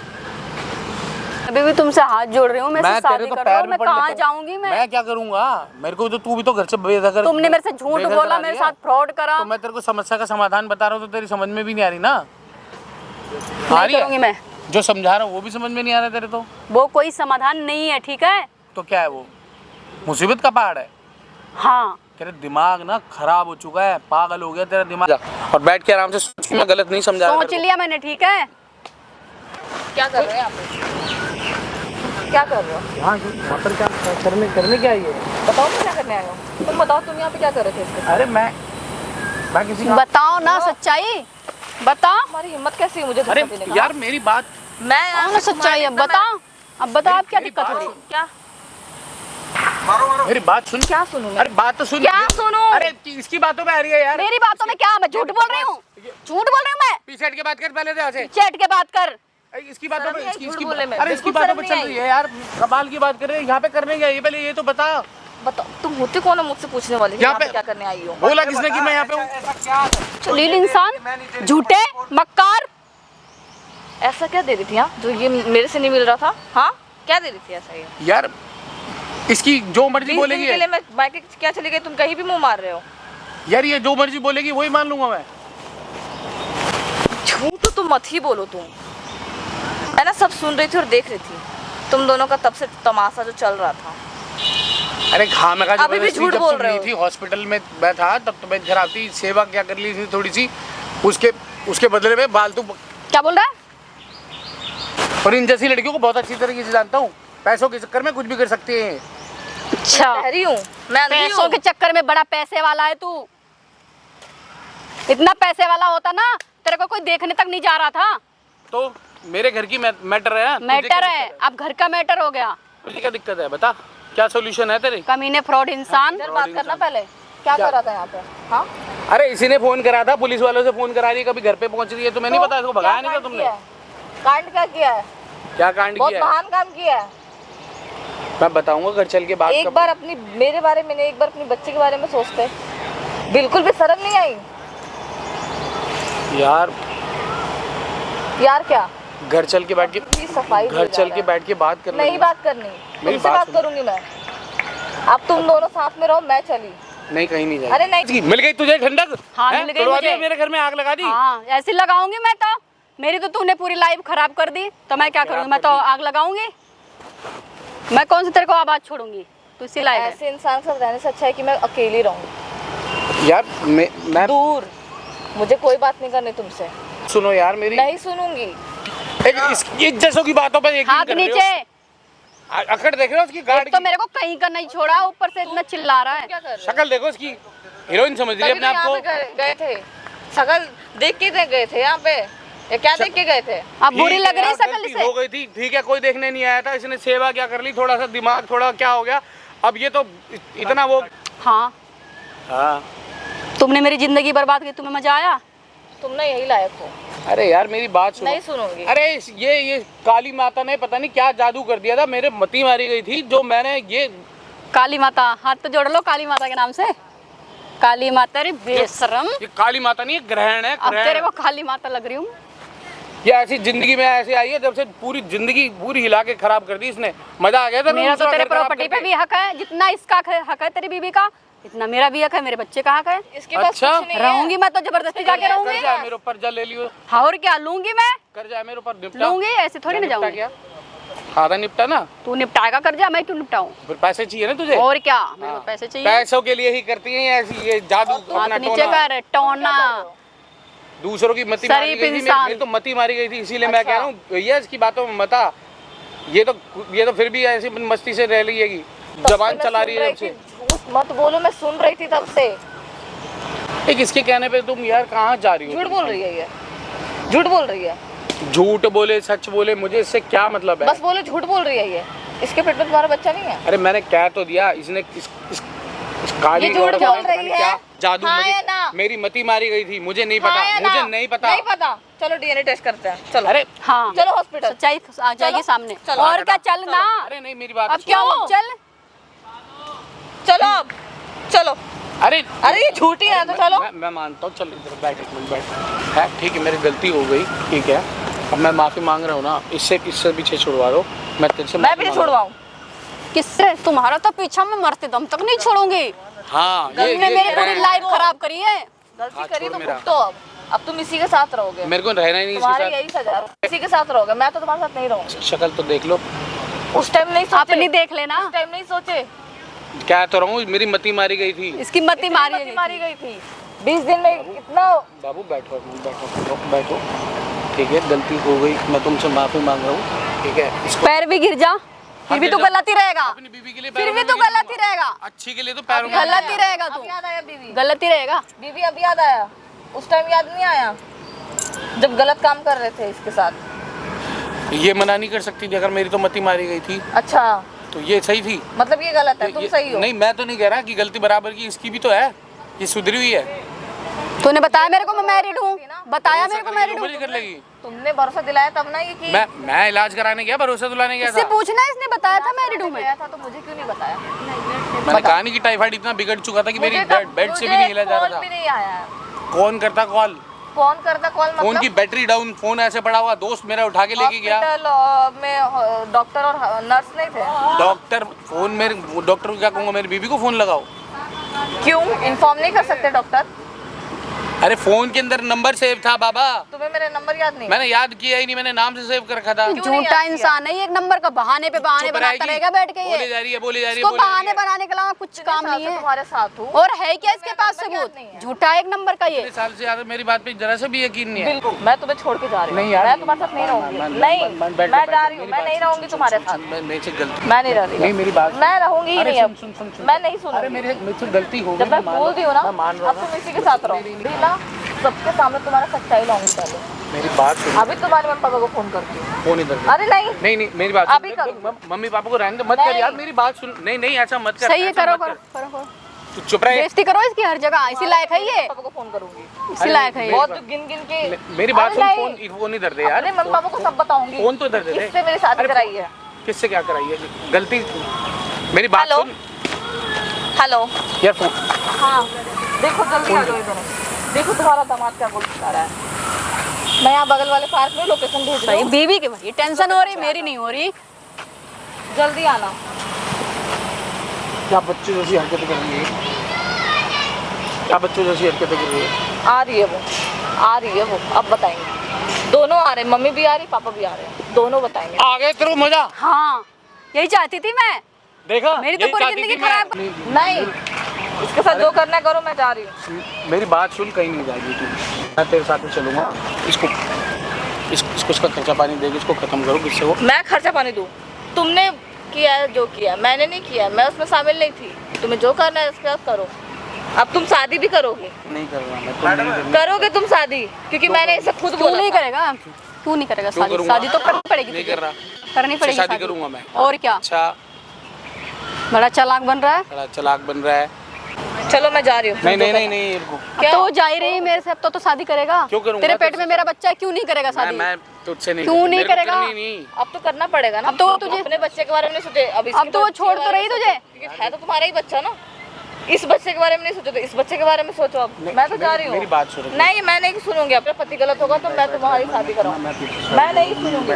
अभी भी तुमसे हाथ जोड़ रही हूँ, मैं मैं शादी तेरे तो कर रही पैर हूँ, में मैं पड़ कहाँ लेता- जाऊंगी मैं क्या करूंगा? मेरे को तो तू भी तो घर से बेदखल, तुमने मेरे से झूठ बेघर बोला, करा मेरे दिया। साथ फ्रॉड करा। तो मैं तेरे को समस्या का समाधान बता रहा हूँ तो तेरी समझ में भी नहीं आ रही ना। आ नहीं रही है? करूंगी मैं। जो समझा रहा हूँ वो भी समझ में नहीं आ रहा तेरे तो। वो कोई समाधान नहीं है, ठीक है? तो क्या है वो? मुसीबत का पहाड़ है। हाँ, तेरा दिमाग ना खराब हो चुका है, पागल हो गया तेरा दिमाग। और बैठ के आराम से सोच, मैं गलत नहीं समझा रहा सोच लिया मैंने, ठीक है? क्या कर रहे हैं आप? क्या कर रहे हो? यहाँ पर क्या करने क्या ये? बताओ मैं क्या करने आया हूँ। तुम बताओ तुम यहाँ पे क्या कर रहे थे इसके साथ? अरे मैं किसी का, बताओ ना सच्चाई, बताओ। तुम्हारी हिम्मत कैसी है मुझे अरे धक्का देने का? यार मेरी बात, मैं बताओ ना सच्चाई, अब बताओ, अब बताओ आप क्या दिक्कत हो रही? क्या मेरी बात सुन। क्या सुनूं मैं? अरे बात तो सुन। क्या सुनूं? अरे इसकी बातों में आ रही है यार। मेरी बातों में क्या, मैं झूठ बोल रही हूँ? झूठ बोल रही हूँ मैं? पीछे हट के बात कर पहले तो ऐसे। चैट के बात कर। इसकी बातों में शर्म नहीं आई झूठ इसकी बोलने में? अरे इसकी बिल्कुल बातों शर्म में नहीं चल आई। रही है यार, कमाल की बात कर रहे हैं। यहाँ पे करने क्या, ये पहले ये तो बता। बताओ तुम होते कौन हो मुझसे पूछने वाले कि यहाँ यहाँ पे पे- क्या करने आई हो? बोला किसने कि मैं यहाँ पे हूँ? चलील इंसान, झूठे, मक्कार। ऐसा क्या दे रही थी हाँ जो ये मेरे से नहीं मिल रहा था? हाँ क्या दे रही थी ऐसा ये? यार इसकी जो मर्जी 20 दिन बोलेगी, के लिए मैं मायके क्या चली गई, तुम कहीं भी मुंह मार रहे हो। यार ये जो मर्जी बोलेगी वही मान लूंगा मैं। झूठ तो तुम मत ही बोलो तुम। मैं ना सब सुन रही थी और देख रही थी तुम दोनों का तब से तमाशा जो चल रहा था। अरे खामखा अभी भी झूठ बोल रहे हो। थी हॉस्पिटल में मैं था तब तबीयत खराब थी, सेवा क्या कर ली थी थोड़ी सी, उसके बदले में फालतू। क्या बोल रहा है? और इन जैसी लड़कियों को बहुत अच्छी तरीके से जानता हूँ, पैसों के चक्कर में कुछ भी कर सकती हैं। अच्छा, कह रही हूँ मैं अंधी पैसों हूँ। के चक्कर में बड़ा पैसे वाला है तू। इतना पैसे वाला होता ना तेरे को कोई देखने तक नहीं जा रहा था। तो मेरे घर की मैटर है। मैटर है, अब घर का मैटर हो गया। तुझे क्या दिक्कत है बता, क्या सोल्यूशन है तेरे? कमीने फ्रॉड इंसान। इधर बात करना पहले। क्या कर रहा था यहाँ पे? हाँ अरे इसी ने फोन करा था, पुलिस वालों से फोन करा रही, कभी घर पे पहुंच रही है, तुम्हें नहीं पता? इसको भगाया नहीं था तुमने? कांड क्या किया है? क्या कांड बहुत किया है? महान काम किया है। मैं बताऊंगा घर चल के बात। एक बार अपनी मेरे बारे में नहीं, एक बार अपने बच्चे के बारे में सोचते। बिल्कुल भी शर्म नहीं आई यार क्या? घर चल के बैठ के अपनी सफाई घर चल के बैठ के बात कर नहीं बात करनी, तुमसे बात करूंगी मैं। अब तुम दोनों साथ में रहो, मैं चली। नहीं कहीं नहीं अरे जाएगी। नहीं। मिल गई तुझे ठंडक? हाँ, हैं? मिल गई तोड़वा मुझे। दिया, मेरे घर में आग लगा दी। हाँ, ऐसी लगाऊंगी मैं तो। मेरी तो तूने पूरी लाइफ खराब कर दी, तो मैं क्या करूंगी? मैं तो आग लगाऊंगी। मैं कौन सी तेरे को आवाज छोड़ूंगी? तू इसी लायक है। ऐसे इंसान के साथ रहने से अच्छा है कि मैं अकेली रहूं यार मैं दूर। मुझे कोई बात नहीं करनी तुमसे। सुनो यार मेरी, नहीं सुनूंगी। इस जैसों की बातों पर यकीन हाथ कर रहे हो? नीचे। अकड़ देख रहे हो उसकी गाड़ी एक तो मेरे को कहीं का नहीं छोड़ा, ऊपर से इतना चिल्ला रहा है। क्या कर रहे हो? शक्ल देखो उसकी, हीरोइन समझ रही है तभी अपने तो आप यहाँ को। पे गए थे, शकल देख के गए थे यहाँ पे। ये क्या देख के गए थे? अब बुरी ठीक लग है रही यार, शकल गलती से। हो गई थी, ठीक है, कोई देखने नहीं आया था, इसने सेवा क्या कर ली, थोड़ा सा दिमाग थोड़ा क्या हो गया, अब ये तो इतना वो। हाँ, हाँ तुमने मेरी जिंदगी बर्बाद की, तुम्हें मजा आया? तुम ना यही लायक हो। अरे यार मेरी बात सुनो। नहीं सुनूंगी। अरे ये काली माता ने पता नहीं क्या जादू कर दिया था, मेरे मती मारी गई थी जो मैंने ये। काली माता, हाथ तो जोड़ लो काली माता के नाम से। काली माता रे बेशरम। ये काली माता नहीं, ये ग्रहण है, अब तेरे ग्रहण। को काली माता लग रही हूँ। ये ऐसी जिंदगी में ऐसे आई है जब से पूरी जिंदगी पूरी हिला के खराब कर दी इसने। मजा आ गया था मेरा तो दूसरा तेरे घर खराब प्रॉपर्टी पे करके। भी हक है, जितना इसका हक है तेरी बीवी का, इतना मेरा भी हक है, मेरे बच्चे का हक है। इसके पास अच्छा। कुछ नहीं है। रहूंगी मैं तो जबरदस्ती जाके रहूंगी। कर जाए मेरे ऊपर, जा ले लियो, हाँ, और क्या लूंगी मैं? कर जाए मेरे ऊपर, निपटा। लूंगी, ऐसे थोड़ी ना निपटा जाऊंगी। क्या? आधा निपटा ना, तू निपटाएगा कर जा, मैं क्यों निपटाऊं? फिर पैसे चाहिए ना तुझे। और क्या, मेरे को हाँ। पैसे चाहिए। पैसों के लिए ही करती है ये ऐसी ये जादू अपना हाथ नीचे टोना। कर, टोना। दूसरों की मती शरीफ मारी गई थी, इंसान। मेरी तो मती मारी गई थी, इसीलिए मैं कह रहा हूँ भैया इसकी बातों में मता। ये तो फिर भी ऐसी मस्ती से रह रही है, तब से जबान मैं चला सुन रही है जब से। झूठ मत बोलो, मैं सुन रही थी तब से। एक इसके कहने पे तुम यार कहाँ जा रही हो? झूठ बोल रही है ये, झूठ बोल रही है। झूठ बोले सच बोले मुझे इससे क्या मतलब है? बस बोलो झूठ बोल रही है ये। इसके पेट में तुम्हारा बच्चा नहीं है? अरे मैंने कह तो दिया, इसने इस काली ये झूठ औरत बोल ने पता रही नहीं है। क्या जादू हाँ या ना? मेरी मती मारी गई थी, मुझे नहीं हाँ पता, या ना? मुझे नहीं पता। नहीं पता। चलो डीएनए टेस्ट करते हैं, चलो। अरे हाँ, चलो हॉस्पिटल। सच्चाई आ जाएगी चलो, सामने। चलो। और क्या, चल ना। अरे नहीं मेरी बात अब सुनो। क्या हुआ? चल। चलो अब चलो। अरे अरे ये झूठी है तो चलो। मैं मानता हूँ, चल इधर बैठ, एक मिनट बैठ। है ठीक है, मेरी गलती हो गई, ठीक है। अब मैं माफ़ी मांग रहा हूँ ना, इससे पीछे छुड़वा दो, मैं तेरे से मैं भी छुड़वाऊँ? किससे? तुम्हारा तो पीछा मैं मरते दम तक नहीं छोड़ूंगी। हाँ तुमने मेरी पूरी लाइफ खराब करी है। गलती हाँ, करी छोड़ तो मेरा। भुगतो अब तुम इसी के साथ रहोगे। मेरे को रहना ही नहीं तुम्हारी इसके यही सजा है, इसी के साथ रहोगे। मैं तो तुम्हारे साथ नहीं रहूंगी। साथ। शक्ल तो देख लो। उस टाइम नहीं सोचे, अपनी देख लेना। उस टाइम नहीं सोचे। क्या तो रहूँ, मेरी मती मारी गई थी। इसकी मती मारी मारी गई थी 20 दिन में कितना। बाबू बैठो बैठो, ठीक है, गलती हो गई, मैं तुमसे माफ़ी मांग रहा हूँ, ठीक है। इसको पैर भी गिर जा फिर भी तो गलत ही रहेगा। अपनी बीवी के लिए फिर पैरों भी में तो गिर गलत ही रहेगा। अच्छी के लिए तो पैरों में गलत ही रहेगा तू। अब याद आया बीवी? गलत ही रहेगा। बीवी अब याद आया, उस टाइम याद नहीं आया जब गलत काम कर रहे थे इसके साथ। ये मना नहीं कर सकती थी अगर मेरी तो मती मारी गई थी अच्छा, तो ये सही थी। मतलब ये गलत है, तुम सही हो। नहीं, मैं तो नहीं कह रहा कि गलती बराबर की इसकी भी तो है, ये सुधरी हुई है। तूने बताया मेरे को मैं मैरिड हूँ, बताया मेरे को मैरिड हूँ। कर लेगी। तुमने भरोसा दिलाया तब ना ये कि मैं इलाज कराने गया, भरोसा दिलाने गया इससे था। पूछना, इसने बताया था मैरिड हूँ मैं। गया था तो मुझे क्यों नहीं बताया? मैंने कहा नहीं कि टाइफाइड इतना बिगड़ चुका था कि मेरी बेड से भी नहीं हिला जा कॉल रहा भी था। नहीं आया। कौन करता कॉल? कौन करता कॉल? फोन मतलब की बैटरी डाउन, फोन ऐसे पड़ा हुआ, दोस्त मेरा उठा के लेके गया। हॉस्पिटल में डॉक्टर और नर्स नहीं थे? डॉक्टर फोन मेरे डॉक्टर को क्या कहूँगा, मेरी बीबी को फोन लगाओ। क्यों इन्फॉर्म नहीं कर सकते डॉक्टर? अरे फोन के अंदर नंबर सेव था बाबा। तुम्हें मेरे नंबर याद नहीं? मैंने याद किया ही नहीं, मैंने नाम से सेव कर रखा था। झूठा इंसान है ये, एक नंबर का बहाने पे बहाने बनाता रहेगा बैठ के। बोली जा रही है इसको बहाने बनाने के अलावा कुछ काम नहीं है। तुम्हारे साथ हूँ और है क्या इसके पास सबूत? झूठा एक नंबर का ये। साल से ज्यादा मेरी बात पे जरा सा भी यकीन नहीं है। बिल्कुल, मैं तुम्हें छोड़ के जा रही हूँ। नहीं यार, मैं तुम्हारे साथ नहीं रहूंगी। नहीं, मैं जा रही हूँ, मैं नहीं रहूंगी तुम्हारे साथ। मेरे से गलती, मैं नहीं रह रही। नहीं मेरी बात, मैं रहूंगी ही नहीं अब। सुन। मैं नहीं अरे सुनूंगी। मेरे से गलती हो गई, जब मैं बोल दी हूँ ना, मैं मान रहा अब तुम इसी के साथ रहो ना। सबके सामने तुम्हारा सच्चाई लाऊंगी पहले। मेरी बात सुन। अभी तुम्हारे मम्मी पापा को फोन करती हूँ। फोन इधर दे। अरे नहीं नहीं मेरी बात अभी सुन। करो। मम्मी पापा को रहने दे, मत कर नहीं। यार, मेरी बात सुन। नहीं ऐसा मत कर। सही है, ऐसा करो मत करो कर। करो करो। तू चुप रह। बेइज्जती करो इसकी हर जगह, इसी लायक है ये, पापा को फोन करूंगी। इसी लायक है ये। बहुत गिन गिन के। मेरी बात अरे सुन, नहीं। फोन इधर दे यार। अपने मम्मी पापा को सब बताऊंगी। फोन तो इधर दे दे। किससे मेरी शादी कराई है? किससे क्या कराई है? गलती मेरी बात हेलो? सुन हेलो यार। फोन हाँ, देखो जल्दी आ जाओ इधर। देखो तुम्हारा दामाद क्या बोल रहा है। मैं यहाँ बगल वाले पार्क में लोकेशन भेज रही भाई हूँ। बीवी की भाई टेंशन हो रही, मेरी नहीं हो रही। जल्दी आना। क्या बच्चों जैसी हरकतें कर रही है? क्या बच्चों जैसी हरकतें कर रही है? आ रही है वो, अब बताएंगे। दोनों आ रहे हैं, मम्मी भी आ रही, पापा भी आ रहे हैं, दोनों बताएंगे। आ गए तेरे को मजा? हाँ यही चाहती थी मैं। देखा, मेरी तो यही पूरी चाहती जिंदगी थी मैं। खराब। नहीं, इसके साथ जो करना है करो, मैं जा रही हूँ। मेरी बात सुन, कहीं नहीं जाएगी तू, मैं तेरे साथ ही चलूंगा। इसको इसका खर्चा पानी देगी, इसको खत्म करो किससे वो। मैं खर्चा पानी दूँ? तुमने किया है जो किया, मैंने नहीं किया, मैं उसमें शामिल नहीं थी। तुम्हें जो करना है उसके साथ करो। अब तुम शादी भी करोगे? नहीं कर रहा मैं, तुम नहीं करनी। करोगे तुम शादी? क्योंकि मैंने इसे खुद तू बोला नहीं था। करेगा? तू नहीं करेगा क्यों शादी? करूंगा? शादी तो करनी पड़ेगी नहीं तुझे। कर रहा। करनी पड़ेगी शादी करूंगा मैं। और क्या? अच्छा बड़ा चालाक बन रहा है। बड़ा चालाक बन रहा है। चलो मैं जा रही हूँ। नहीं इनको क्या? तो जा ही रही मेरे से, अब तो शादी करेगा। क्यों करूंगा? तेरे पेट में मेरा बच्चा है, क्यों नहीं करेगा शादी? मैं तुझसे नहीं, क्यों नहीं मेरे को करेगा? करनी नहीं। अब तो करना पड़ेगा ना। अब तो तुझे अपने बच्चे के बारे में नहीं सोचे। अब तो वो छोड़ तो रही तुझे। क्योंकि है तो तुम्हारा ही बच्चा ना। इस बच्चे के बारे में नहीं सोचो तो इस बच्चे के बारे में सोचो। अब मैं तो जा रही हूँ। मेरी बात सुनो। नहीं, मैं नहीं सुनूंगी। अपना पति गलत होगा तो मैं तुम्हारी शादी कराऊंगी। मैं नहीं सुनूंगी।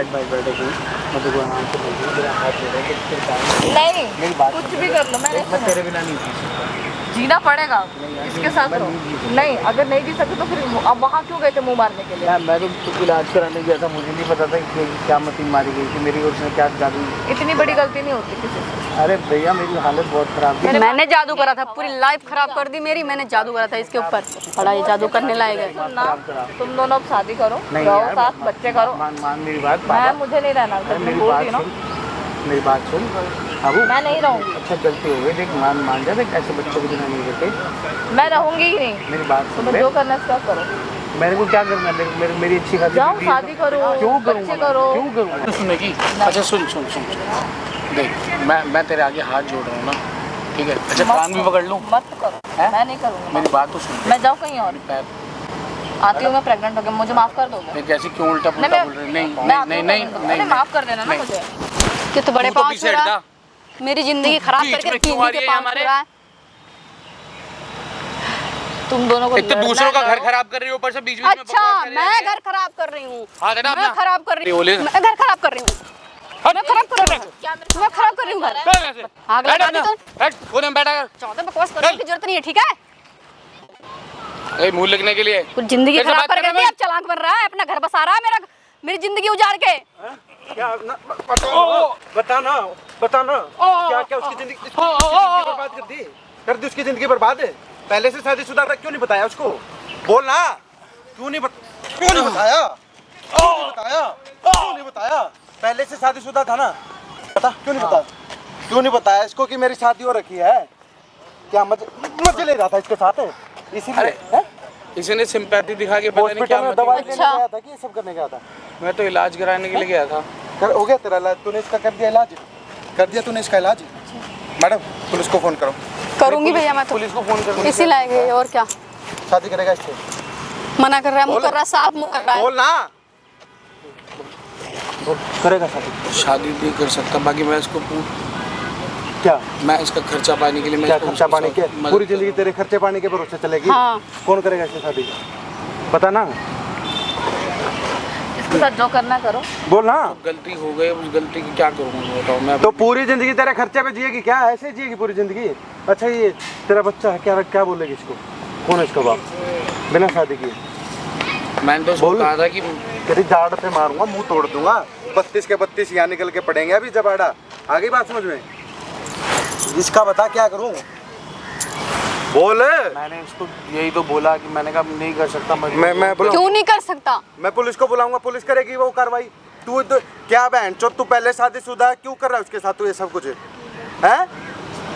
नहीं, मेरी बात कुछ भी कर लो, मैं नहीं मैं तेरे सुनूंगी। बिना नहीं जी सकता। जीना पड़ेगा, इसके साथ रहो। नहीं, अगर नहीं जी सकते तो फिर अब वहाँ क्यों गए थे मुंह मारने के लिए? मैं तो इलाज कराने गया था, मुझे नहीं पता था कि क्या मती मारी गई थी मेरी, और उसने क्या जादू। इतनी बड़ी गलती नहीं होती किसी से। अरे भैया मेरी हालत बहुत खराब थी। मैंने जादू करा था, पूरी लाइफ खराब कर दी मेरी। मैंने जादू करा था इसके ऊपर, बड़ा ये जादू करने लायक है। सुनना, तुम दोनों अब शादी करो, नहीं रहो यार, साथ, बच्चे करो। मान मेरी बात। मैं मुझे नहीं रहना घर में, मेरी बोल बात रही हूँ ना। सुन, मेरी बात सुन बाबू। मैं नहीं रहूंगी। अच्छा गलती हो गई, देख मान जा, देख ऐसे बच्चों के बिना नहीं रहते। मैं रहूंगी ही नहीं। मेरी बात सुन तुम्हें ले। जो करना है उसका करो। मेरे को क्या करना है? मेरी अच्छी खासी जाओ बीवी है। शादी करो, क्यों बच्चे करूँगा? करो। क्यों करूँगा? सुनेगी? अच्छा सुन देख, मैं तेरे आगे हाथ जोड़ रहा हूँ ना, ठीक है? अच्छा कान भी पकड़ लूँ? मत करो, मैं नहीं करूँगी। मेरी बात तो सुन। मैं जाऊँ कहीं और? पैर आती हूँ मैं, प्रेग्नेंट हो गई, मुझे माफ कर दोगे? मैं कैसे क्यों उल्टा पुल्टा बोल रही? नहीं माफ कर देना ना मुझे। कि तो बड़े तू तो पाँच पीछे हो रहा हट है। जा। मेरी जिंदगी खराब बीच करके में क्यों आ किन्हीं रही के है पाँच हो हमारे? रहा है। तुम दोनों को एक तो लड़ना दूसरों का घर लड़ो। खराब कर रही हो, ऊपर से बीच बीच में अच्छा बकवास कर रही मैं है। घर खराब कर रही हूँ, हाँ, देना मैं अपना। खराब कर रही ये हूँ, बोले। मैं घर खराब कर रही हूँ, मैं खराब कर रही हूँ, क्या मेरे मैं खराब कर रही हूँ घर। आग लगा दी तो बैठ, कोने में बैठा कर। ज्यादा बकवास करने की जरूरत नहीं है, ठीक है? ए, मुंह लगने के लिए कुछ जिंदगी कैसे खराब बात कर कर रहे दी, हो अब चालाक बन रहा है, अपना घर बसा रहा है मेरा, मेरी जिंदगी उजाड़ के। क्या बताना क्या क्या उसकी जिंदगी बर्बाद कर दी उसकी जिंदगी बर्बाद है। पहले से शादीशुदा था, क्यों नहीं बताया उसको? बोल ना, क्यों नहीं बताया? क्यों नहीं बताया? पहले से शादीशुदा था ना, बता क्यों नहीं बताया? क्यों नहीं बताया इसको कि मेरी शादी हो रखी है? क्या मजे ले रहा था इसके साथ, इसीलिए हैं? इसने सिंपैथी दिखा के पता नहीं हॉस्पिटल क्या में मतलब। दवाई लेने गया था कि ये सब करने गया था? मैं तो इलाज कराने के लिए गया था। हो गया तेरा इलाज? तूने इसका कर दिया इलाज? कर दिया तूने इसका इलाज? मैडम पुलिस को फोन करो। करूंगी भैया मैं तो, पुलिस को फोन कर इसी लायक है और क्या। शादी करेगा इससे? मना कर रहा है, मुंह कर रहा है, साफ मुंह कर रहा है। बोल ना, करेगा शादी? शादी नहीं कर सकता, बाकी मैं इसको क्या मैं इसका खर्चा पाने के लिए मैं क्या इसको खर्चा पानी के? मदद पूरी जिंदगी तेरे खर्चे पानी के भरोसे चलेगी? हाँ। कौन करेगा इससे शादी? पता ना, इसके साथ जो करना है करो। बोल ना। गलती हो गई, उस गलती की क्या करूँगा बताओ मैं। तो पूरी जिंदगी तेरे खर्चे पे जिएगी क्या? ऐसे जिएगी पूरी जिंदगी? अच्छा ये तेरा बच्चा है, क्या क्या बोलेगी इसको? कौन है इसका बाप बिना शादी किए? मैंने तो उसको बोल। कहा था कि तेरी जाड़ पे मारूंगा, मुंह तोड़ दूंगा। 32 के 32 यहाँ निकल के पड़ेंगे अभी जबाड़ा। आगे बात समझ में? इसका बता क्या करूं? बोल। मैंने उसको यही तो बोला कि मैंने कहा नहीं कर सकता। मैं बोला क्यों नहीं कर सकता? मैं पुलिस को बुलाऊंगा, पुलिस करेगी वो कार्रवाई। तू तो क्या बहन चो, तू पहले शादीशुदा है, क्यों कर रहा है उसके साथ तू ये सब कुछ है?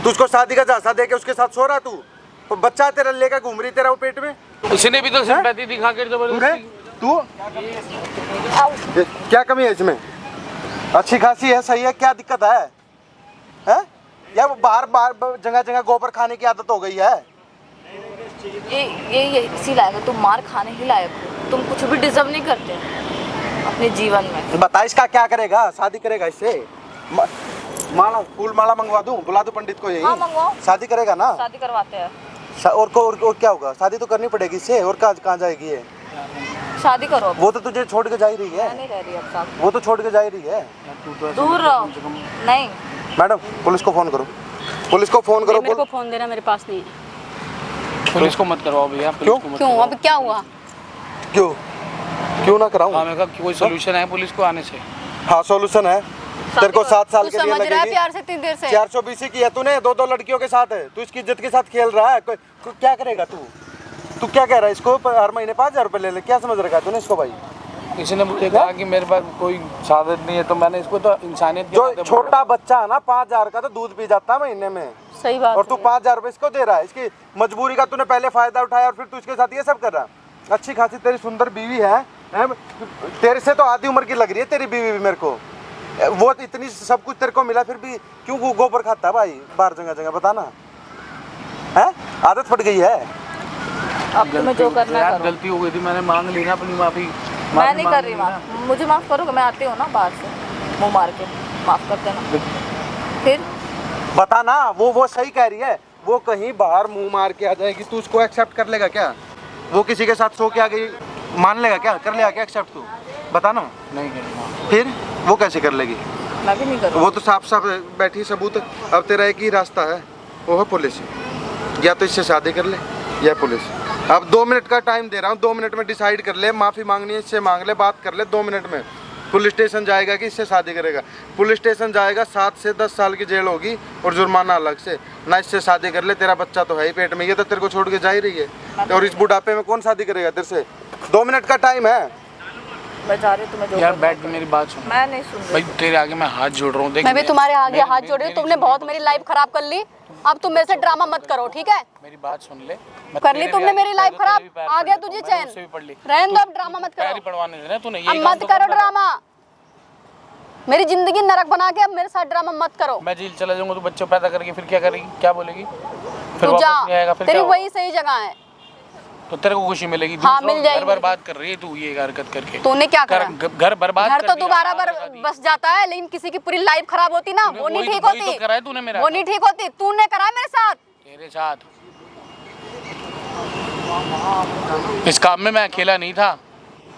तू उसको शादी का झांसा दे के उसके साथ सो रहा तू? तो बच्चा तेरा लेकर घूम रही तेरा वो पेट में? इसने भी तो सिंपैथी दिखा के जबरदस्ती। तू क्या कमी है इसमें? अच्छी खासी है, सही है, क्या दिक्कत है? हैं? या वो बाहर बाहर जगह जगह गोबर खाने की आदत हो गई है? ये इसी लायक है, तुम मार खाने ही लायक हो। तुम कुछ भी डिजर्व नहीं करते अपने जीवन में। बता इसका क्या करेगा? शादी करेगा इससे? माला फूल माला मंगवा दूं, बुला दूं पंडित को? यही हाँ, मंगवाओ। शादी करेगा ना? शादी करवाते हैं। और क्या होगा? शादी तो करनी पड़ेगी इससे, और कहाँ जाएगी ये? शादी करो अब। वो तो तुझे छोड़ के जा ही रही मैं है। नहीं रह रही अब साथ। वो तो छोड़ के जा ही रही है। दूर रहो। नहीं, मैडम पुलिस को फोन करो, पुलिस को फोन करो। मेरे को फोन देना मेरे पास नहीं है। पुलिस को मत करवाओ भैया। क्यों? क्यों? अब क्या हुआ? क्यों क्यों ना कराऊं? हाँ, मैं कहा कोई सोल्यूशन है पुलिस को आने से? हाँ सोल्यूशन है। तेरे को 7 साल तू के लिए समझ रहा है लगेगी। प्यार से इतनी देर से? 420 की है तूने, 2 लड़कियों के साथ है, तू इसकी इज्जत के साथ खेल रहा है। क्या करेगा तू? तू क्या कह रहा है इसको? हर महीने 5000 रुपए ले ले, क्या समझ रखा है तूने इसको भाई? इसने मुझे कहा कि मेरे पास कोई साधन नहीं है, तो मैंने इसको तो इंसानियत के जो नाते छोटा बच्चा है ना, 5000 का तो दूध पी जाता है महीने में, सही बात और तू 5000 रुपए इसको दे रहा है। इसकी मजबूरी का तूने पहले फायदा उठाया और फिर तू इसके साथ ये सब कर रहा है। अच्छी खासी तेरी सुंदर बीवी है, तेरे से तो आधी उम्र की लग रही है तेरी बीवी भी मेरे को। वो इतनी सब कुछ तेरे को मिला, फिर भी क्यों गोबर खाता है भाई बाहर जगह जगह? बता ना, है आदत पड़ गई है। अब तुम्हें जो करना है यार करो। गलती हो गई थी, मैंने मांग ली ना अपनी माफी। मैं नहीं कर रही माफ। मुझे माफ करोगे? मैं आती हूँ ना बाहर से, मुंह मार के माफ कर देना। फिर बता ना, वो सही कह रही है। वो कहीं बाहर मुंह मार के आ जाएगी, तू उसको एक्सेप्ट कर लेगा क्या? वो किसी के साथ सो के आ गई, मान लेगा क्या? कर लेगा क्या एक्सेप्ट तू? बता ना। नहीं करूँगा। फिर वो कैसे कर लेगी? मैं भी नहीं करूँगी। वो तो साफ साफ बैठी सबूत। अब तेरा एक ही रास्ता है, वो है पुलिस। या तो इससे शादी कर ले या पुलिस। अब 2 मिनट का टाइम दे रहा हूँ, 2 मिनट में डिसाइड कर ले। माफ़ी मांगनी है इससे मांग ले, बात कर ले 2 मिनट में। पुलिस स्टेशन जाएगा कि इससे शादी करेगा? पुलिस स्टेशन जाएगा, 7 से 10 साल की जेल होगी और जुर्माना अलग से। ना इससे शादी कर ले, तेरा बच्चा तो है ही पेट में, ये तो तेरे को छोड़ के जा ही रही है। और इस बुढ़ापे में कौन शादी करेगा तेरे से? 2 मिनट का टाइम है। मैं जा रही हूँ, तुम्हें जो यार करना है बैठ के मेरी बात सुन। करो। मैं नहीं सुन रही। भाई तेरे आगे मैं हाथ जोड़ रहा हूँ। देख मैं भी तुम्हारे आगे हाथ जोड़ रही हूँ, मेरी तुमने बहुत मेरी लाइफ खराब कर ली। अब तुम मेरे से ड्रामा मत करो, ठीक है? मेरी बात सुन ले। मैं कर ली तेरे तुमने भी मेरी आगे लाइफ तेरे खराब, भी पैर आ पड़ गया ली, तुझे मैंने चैन। उससे भी पढ़ ली। रहने दो, अब ड्रामा मत पैर ही करो, पढ़वाने देना तूने। अब मत करो ड्रामा। मेरी जिंदगी नरक बना के अब मेरे साथ ड्रामा मत करो। मैं जेल चला जाऊंगा तो बच्चों पैदा करके फिर क्या करेगी? क्या बोलेगी? फिर तू वापस जा, नहीं आएगा फिर तेरी क्या वही सही जगह है। होगा? तो तेरे को खुशी मिलेगी। हाँ, दूसरों मिल का जाएगी। घर बर्बाद कर रही है तू ये हरकत करके। तूने क्या करा? घर बर्बाद घर कर तो दिया, दोबारा आग लगा दी। बस जाता है, लेकिन किसी की पूरी लाइफ खराब होती ना, वो नहीं ठीक वही होती। तो करा है तूने मेरा। वो नहीं ठीक होती, तूने करा है मेरे साथ। तेरे साथ इस काम में मैं अकेला नहीं था,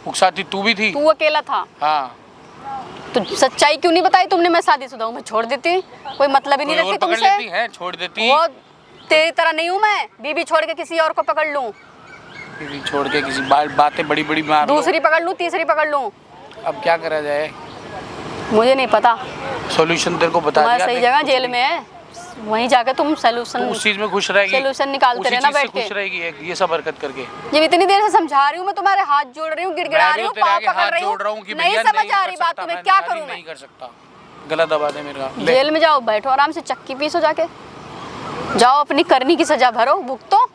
उकसाती तू भी थी। तू अकेला था हाँ, तो सच्चाई क्यों नहीं बताई तुमने? मैं शादीशुदा हूँ, मैं छोड़ देती, कोई मतलब ही नहीं कोई और रखती पकड़ तुमसे। लेती है, छोड़ देती। वो तेरी तरह नहीं हूँ मैं, बीबी छोड़ के किसी और को पकड़ लूँ, बीवी छोड़ के किसी बातें बड़ी बड़ी मार लो। दूसरी पकड़ लूँ, तीसरी पकड़ लूँ, अब क्या करा जाए? मुझे नहीं पता। सॉल्यूशन तेरे को बता तुम्हारा दिया। सही जगह जेल में है, वहीं जाके तुम सोल्यूशन तू उस चीज में खुश रहेगी, सोल्यूशन निकालते उसी रहना चीज से बैठ के। खुश रहेगी ये सब हरकत करके। जब इतनी देर से समझा रही हूँ मैं, तुम्हारे हाथ जोड़ रही हूँ, गिड़गिड़ा मैं भी रही हूँ, तेरे पाँव आगे पकड़ हाथ रही जोड़ रहा हूँ कि हूँ, नहीं भैया समझ नहीं आ कर रही बात सकता, तुम्हें, मैं क्या शादी करूँ मैं? नहीं कर सकता, गला दबा दे मेरा। ले। जेल में जाओ, बैठो आराम से, चक्की पीसो जाके, जाओ अपनी करनी की सजा भरो, भुगतो।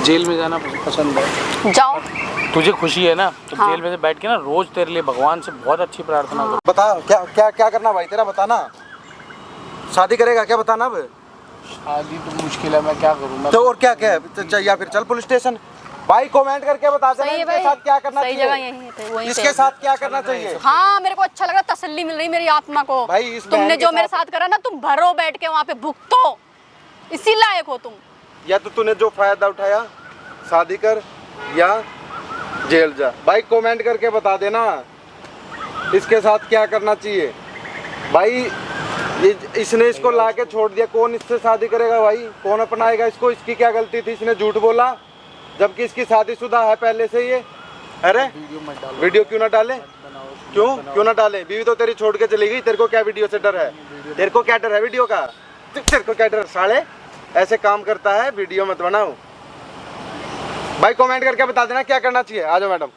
जेल में जाना पसंद है? जाओ। तुझे खुशी है ना, तो हाँ। जेल में से बैठ के ना रोज तेरे लिए भगवान से बहुत अच्छी प्रार्थना कर। बता क्या क्या क्या करना भाई तेरा, बताना। शादी करेगा क्या, बताना अब। शादी तो मुश्किल है, मैं क्या करूँ मैं? तो और क्या क्या है, तो या फिर चल पुलिस स्टेशन। भाई कमेंट करके बता देना सही है इसके भाई, साथ क्या करना सही जगह चाहिए, यही है, वहीं पे इसके है। साथ क्या करना चाहिए। हाँ, मेरे को अच्छा लग रहा, तसल्ली मिल रही मेरी आत्मा को। भाई, इस बहन तुमने के जो मेरे साथ- साथ करा ना, तुम भरो बैठ के वहाँ पे, भुगतो, इसी लायक हो तुम। या तो तूने जो फायदा उठाया, शादी कर या जेल जा। भाई कमेंट करके बता देना इसके साथ क्या करना चाहिए। भाई इसने इसको ला के छोड़ दिया, कौन इससे शादी करेगा भाई, कौन अपनाएगा इसको? इसकी क्या गलती थी, इसने झूठ बोला जबकि इसकी शादीशुदा है पहले से ये। अरे वीडियो क्यों ना डाले, क्यों ना डाले? बीवी तो तेरी छोड़ के चली गई, तेरे को क्या वीडियो से डर है? तेरे को क्या डर है वीडियो का? तेरे को क्या डर? साले ऐसे काम करता है, वीडियो मत बनाओ। भाई कमेंट करके बता देना क्या करना चाहिए। आ जाओ मैडम।